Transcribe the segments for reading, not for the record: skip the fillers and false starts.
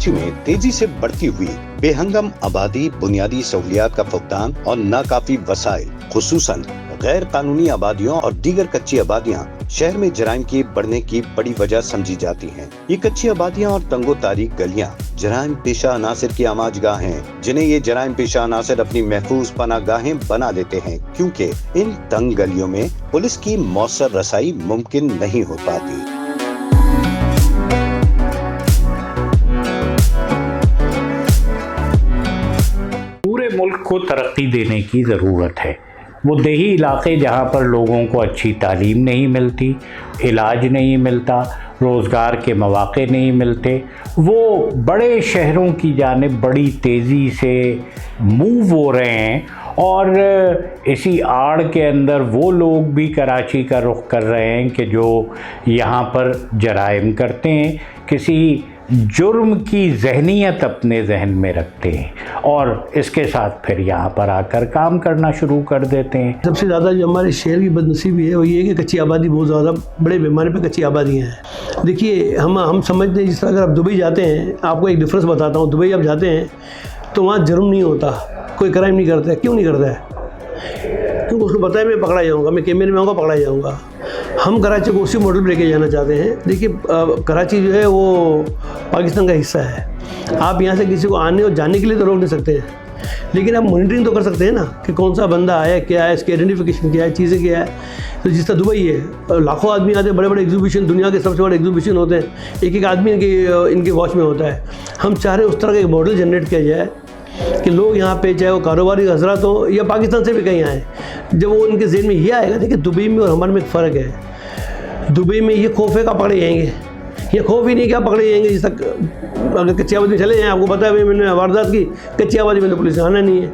कराची में तेजी से बढ़ती हुई बेहंगम आबादी, बुनियादी सहूलियात का फुकदान और नाकाफी वसाइल, खुसूसन गैर कानूनी आबादियों और दीगर कच्ची आबादियाँ शहर में जराइम के बढ़ने की बड़ी वजह समझी जाती हैं। ये कच्ची आबादियाँ और तंगो तारीख गलियाँ जराइम पेशा अनासर की आमाजगाह हैं, जिन्हें ये जराइम पेशा अनासर अपनी महफूज पनागाहें बना लेते हैं, क्योंकि इन तंग गलियों में पुलिस की मौसर रसाई मुमकिन नहीं हो पाती। पूरे मुल्क को तरक्की देने की ज़रूरत है। वो देही इलाके जहाँ पर लोगों को अच्छी तालीम नहीं मिलती, इलाज नहीं मिलता, रोज़गार के मौक़े नहीं मिलते, वो बड़े शहरों की जानिब बड़ी तेज़ी से मूव हो रहे हैं और इसी आड़ के अंदर वो लोग भी कराची का रुख कर रहे हैं कि जो यहाँ पर जराइम करते हैं, किसी जुर्म की जहनीत अपने जहन में रखते हैं और इसके साथ फिर यहाँ पर आकर काम करना शुरू कर देते हैं। सबसे ज़्यादा जो हमारे शहर की बदनसीबी है वो ये है कि कच्ची आबादी बहुत ज़्यादा बड़े पैमाने पे कच्ची आबादियाँ हैं। देखिए हम समझते हैं, जिस तरह अगर आप दुबई जाते हैं, आपको एक डिफरेंस बताता हूँ। दुबई आप जाते हैं तो वहाँ जुर्म नहीं होता, कोई क्राइम नहीं करता है। क्यों नहीं करता है? क्योंकि उसको पता है मैं पकड़ा जाऊँगा, मैं कैमरे में आऊँगा, पकड़ा जाऊँगा। हम कराची को उसी मॉडल पर लेके जाना चाहते हैं। देखिए कराची जो है वो पाकिस्तान का हिस्सा है। आप यहाँ से किसी को आने और जाने के लिए तो रोक नहीं सकते हैं, लेकिन आप मॉनिटरिंग तो कर सकते हैं ना कि कौन सा बंदा आया, क्या है, इसकी आइडेंटिफिकेशन क्या है, चीज़ें क्या है। तो जिस तरह दुबई है, लाखों आदमी आते हैं, बड़े बड़े एग्जीबिशन, दुनिया के सबसे बड़े एग्जीबिशन होते हैं, एक एक आदमी इनके वॉच में होता है। हम चाह रहे हैं उस तरह का एक मॉडल जनरेट किया जाए कि लोग यहाँ पे, चाहे वो कारोबारी हजरात हो या पाकिस्तान से भी कहीं आए, जब वो उनके ज़हन में ये आएगा। देखिए दुबई में और हमारे में एक फ़र्क है। दुबई में ये खौफ है का पकड़े जाएंगे, ये खौफ ही नहीं क्या पकड़े जाएंगे। जिस तक अगर कच्ची आबादी में चले जाएँ, आपको पता है भाई मैंने वारदात की, कच्ची आबादी में तो पुलिस आना नहीं है।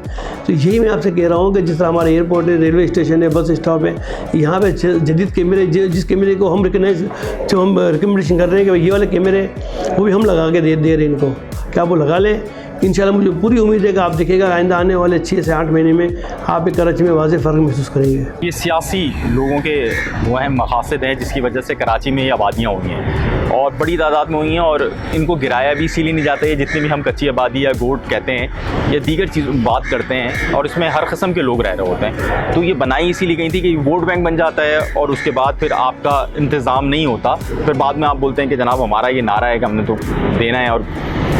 तो यही मैं आपसे कह रहा हूँ कि जिस तरह हमारे एयरपोर्ट है, रेलवे स्टेशन है, बस स्टॉप है, यहाँ पे जदीद कैमरे, जिस कैमरे को हम रिकमेंडेशन कर रहे हैं कि भाई ये वाले कैमरे वो भी हम लगा के दे रहे हैं इनको, क्या वो लगा लें। इंशाल्लाह मुझे पूरी उम्मीद है कि आप देखिएगा आइंदा आने वाले 6 से 8 महीने में आप एक कराची में वाज़ेह फ़र्क महसूस करेंगे। ये सियासी लोगों के वो अहम मकासद हैं जिसकी वजह से कराची में ये आबादियाँ हुई हैं और बड़ी तादाद में हुई हैं, और इनको गिराया भी इसीलिए नहीं जाता है। जितनी भी हम कच्ची आबादी या गोट कहते हैं या दीगर चीज़ बात करते हैं, और इसमें हर किस्म के लोग रह रहे होते हैं, तो ये बनाई इसीलिए गई थी कि वोट बैंक बन जाता है और उसके बाद फिर आपका इंतज़ाम नहीं होता। फिर बाद में आप बोलते हैं कि जनाब हमारा ये नारा है कि हमने तो देना है, और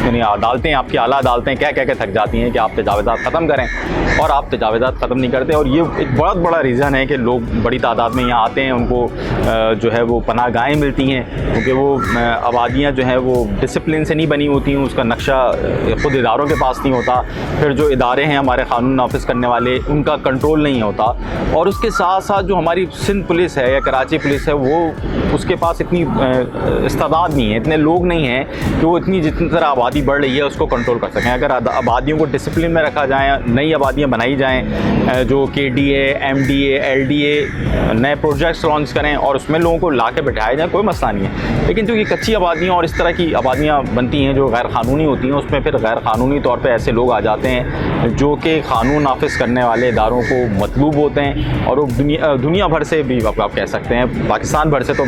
अदालतें, आपकी आला अदालतें कह कह के थक जाती हैं कि आप तजावज़ात ख़त्म करें, और आप तजावज़ात ख़त्म नहीं करते। और ये एक बहुत बड़ा रीज़न है कि लोग बड़ी तादाद में यहाँ आते हैं, उनको जो है वो पनाहगाहें मिलती हैं, क्योंकि वो आबादियाँ जो हैं वो डिसिप्लिन से नहीं बनी होती हैं, उसका नक्शा ख़ुद इदारों के पास नहीं होता, फिर जो इदारे हैं हमारे क़ानून नाफिज करने वाले, उनका कंट्रोल नहीं होता, और उसके साथ साथ जो हमारी सिंध पुलिस है या कराची पुलिस है, वो उसके पास इतनी इस्तादाद नहीं है, इतने लोग नहीं हैं कि वो इतनी जितनी तरह आबादी बढ़ रही है उसको कंट्रोल कर सकें। अगर आबादियों को डिसिप्लिन में रखा जाए, नई आबादियाँ बनाई जाएँ, जो KDA, MDA, LDA नए प्रोजेक्ट्स लॉन्च करें और उसमें लोगों को ला के बिठाया जाए, कोई मसला नहीं है। लेकिन जो ये कच्ची आबादियाँ और इस तरह की आबादियाँ बनती हैं जो गैर क़ानूनी होती हैं, उसमें फिर गैर क़ानूनी तौर पर ऐसे लोग आ जाते हैं जो कि क़ानून नाफिज करने वाले इदारों को मतलूब होते हैं, और वो दुनिया भर से भी आप कह सकते हैं, पाकिस्तान भर से तो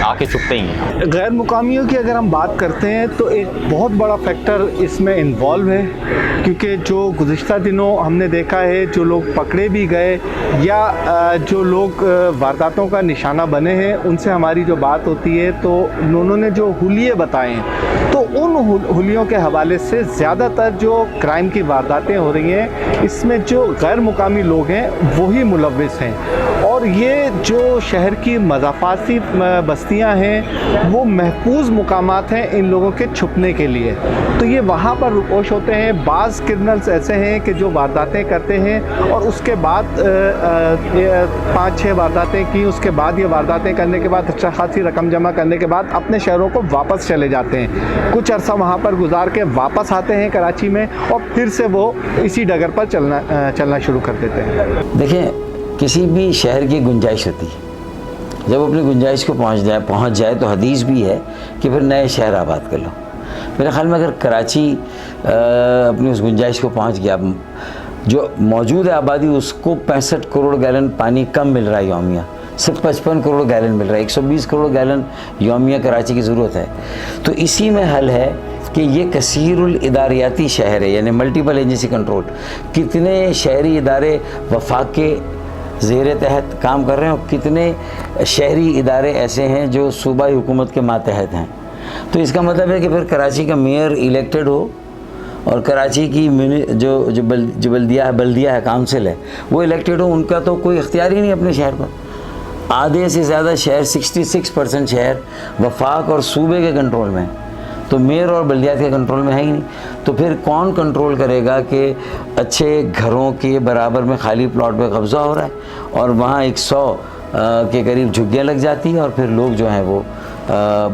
आके चुपते ही हैं। गैर मुकामियों की अगर हम बात करते हैं तो एक बहुत बड़ा फैक्टर इसमें इन्वॉल्व है, क्योंकि जो गुज़िश्ता दिनों हमने देखा है, जो लोग पकड़े भी गए या जो लोग वारदातों का निशाना बने हैं, उनसे हमारी जो बात होती है तो उन्होंने जो हुलिये बताए हैं, तो उन हुलियों के हवाले से ज़्यादातर जो क्राइम की वारदातें हो रही हैं, इसमें जो गैर मुकामी लोग हैं वही मुलव्विस हैं। और ये जो शहर की मज़ाफ़ाती बस्तियां हैं वो महफूज मुकामात हैं इन लोगों के छुपने के लिए, तो ये वहाँ पर रुपोश होते हैं। बाज़ क्रिमिनल्स ऐसे हैं कि जो वारदातें करते हैं और उसके बाद 5-6 वारदातें की, उसके बाद ये वारदातें करने के बाद अच्छा खासी रकम जमा करने के बाद अपने शहरों को वापस चले जाते हैं, कुछ अरसा वहाँ पर गुजार के वापस आते हैं कराची में और फिर से वो इसी डगर पर चलना शुरू कर देते हैं। देखें, किसी भी शहर की गुंजाइश होती है, जब अपनी गुंजाइश को पहुंच जाए तो हदीस भी है कि फिर नए शहर आबाद कर लो। मेरे ख़्याल में अगर कराची अपनी उस गुंजाइश को पहुंच गया, जो मौजूद है आबादी उसको 65 करोड़ गैलन पानी कम मिल रहा है यौमिया, सिर्फ 55 करोड़ गैलन मिल रहा है, 120 करोड़ गैलन यौमिया कराची की ज़रूरत है। तो इसी में हल है कि ये कसीरुल इदारियाती शहर है, यानी मल्टीपल एजेंसी कंट्रोल। कितने शहरी इदारे वफाक के ज़ेर तहत काम कर रहे हैं और कितने शहरी इदारे ऐसे हैं जो सूबाई हुकूमत के मातहत हैं। तो इसका मतलब है कि फिर कराची का मेयर इलेक्टेड हो और कराची की जो बल्दिया है, काउंसिल है, वो इलेक्टेड हो, उनका तो कोई इख्तियार ही नहीं अपने शहर पर। आधे से ज़्यादा शहर 66% शहर वफाक और सूबे के कंट्रोल में, तो मेयर और बल्दियात के कंट्रोल में है ही नहीं। तो फिर कौन कंट्रोल करेगा कि अच्छे घरों के बराबर में खाली प्लॉट पे कब्ज़ा हो रहा है और वहाँ 100 के करीब झुग्गियाँ लग जाती हैं और फिर लोग जो हैं वो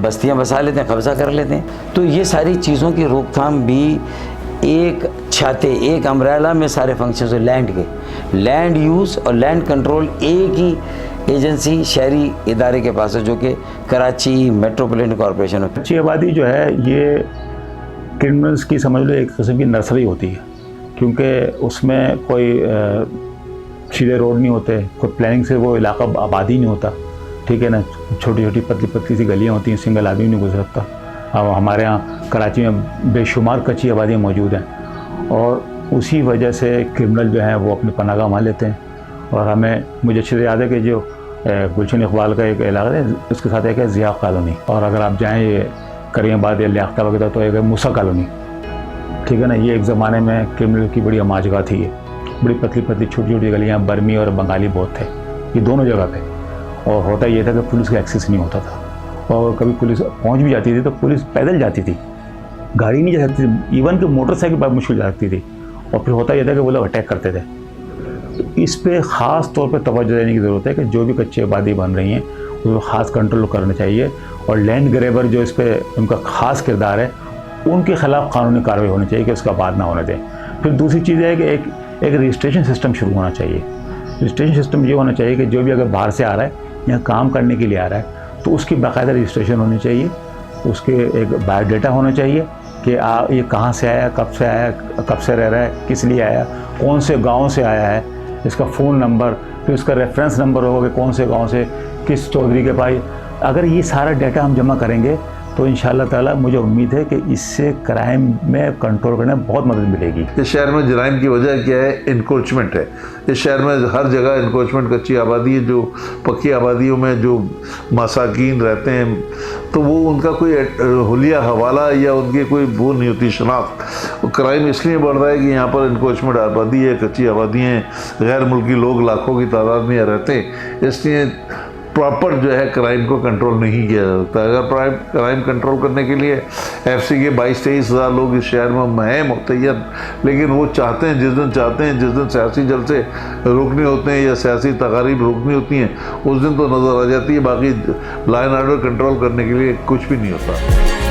बस्तियाँ बसा लेते हैं, कब्ज़ा कर लेते हैं। तो ये सारी चीज़ों की रोकथाम भी एक छाते, एक अम्ब्रेला में सारे फंक्शंस लैंड के, लैंड यूज़ और लैंड कंट्रोल एक ही एजेंसी शहरी इदारे के पास है, जो कि कराची मेट्रोपॉलिटन कॉरपोरेशन है। कच्ची आबादी जो है ये क्रिमिनल्स की समझ लो एक किस्म की नर्सरी होती है, क्योंकि उसमें कोई सीधे रोड नहीं होते, कोई प्लानिंग से वो इलाका आबादी नहीं होता, ठीक है ना। छोटी छोटी पतली पतली सी गलियाँ होती हैं, सिंगल आदमी नहीं गुजर सकता। अब हमारे यहाँ कराची में बेशुमार कच्ची आबादियाँ मौजूद हैं और उसी वजह से क्रिमिनल जो हैं वो अपनी पनाहगाह वहाँ लेते हैं। और हमें, मुझे अच्छे से याद है कि जो गुलशन इकबाल का एक इलाका है, उसके साथ एक है ज़िया कॉलोनी, और अगर आप जाएँ ये करीमाबाद या लियाकता वगैरह तो एक है मूसा कॉलोनी, ठीक है ना। ये एक ज़माने में क्रिमिनल की बड़ी अमाजगाह थी। ये बड़ी पतली पतली छोटी छोटी गलियाँ, बर्मी और बंगाली बहुत थे ये दोनों जगह पे। और होता ये था कि पुलिस का एक्सेस नहीं होता था, और कभी पुलिस पहुंच भी जाती थी तो पुलिस पैदल जाती थी, गाड़ी नहीं जा सकती थी, इवन कि मोटरसाइकिल पर मुश्किल जा सकती थी। और फिर होता यह था कि वो लोग अटैक करते थे। तो इस पे ख़ास तौर पे तवज्जो देने की ज़रूरत है कि जो भी कच्ची आबादी बन रही हैं उसको ख़ास कंट्रोल करना चाहिए, और लैंड ग्रेबर जो इस पर उनका ख़ास किरदार है उनके ख़िलाफ़ कानूनी कार्रवाई होनी चाहिए कि उसका बाद ना होने दें। फिर दूसरी चीज़ है कि एक रजिस्ट्रेशन सिस्टम शुरू होना चाहिए। रजिस्ट्रेशन सिस्टम ये होना चाहिए कि जो भी अगर बाहर से आ रहा है या काम करने के लिए आ रहा है तो उसकी बाकायदा रजिस्ट्रेशन होनी चाहिए, उसके एक बायोडाटा होना चाहिए कि ये कहाँ से आया, कब से आया, कब से रह रहा है, किस लिए आया, कौन से गांव से आया है, इसका फ़ोन नंबर, फिर उसका रेफरेंस नंबर होगा कि कौन से गांव से किस चौधरी के पास। अगर ये सारा डाटा हम जमा करेंगे तो इंशाअल्लाह ताला मुझे उम्मीद है कि इससे क्राइम में कंट्रोल करने में बहुत मदद मिलेगी। इस शहर में जराइम की वजह क्या है? इंक्रोचमेंट है। इस शहर में हर जगह इंक्रोचमेंट, कच्ची आबादी है, जो पक्की आबादियों में जो मसाकीन रहते हैं तो वो उनका कोई हुलिया हवाला या उनकी कोई वो नहीं होती शनाख्त। क्राइम इसलिए बढ़ रहा है कि यहाँ पर इंक्रोचमेंट आबादी है, कच्ची आबादी हैं, गैर मुल्की लोग लाखों की तादाद में रहते हैं, इसलिए प्रॉपर जो है क्राइम को कंट्रोल नहीं किया जा सकता। अगर क्राइम कंट्रोल करने के लिए एफसी के 22-23 हज़ार लोग इस शहर में हैं मुतय्यन, लेकिन वो चाहते हैं जिस दिन सियासी जलसे रोकने होते हैं या सियासी तकारीब रोकनी होती हैं उस दिन तो नज़र आ जाती है, बाकी लाइन ऑर्डर कंट्रोल करने के लिए कुछ भी नहीं होता।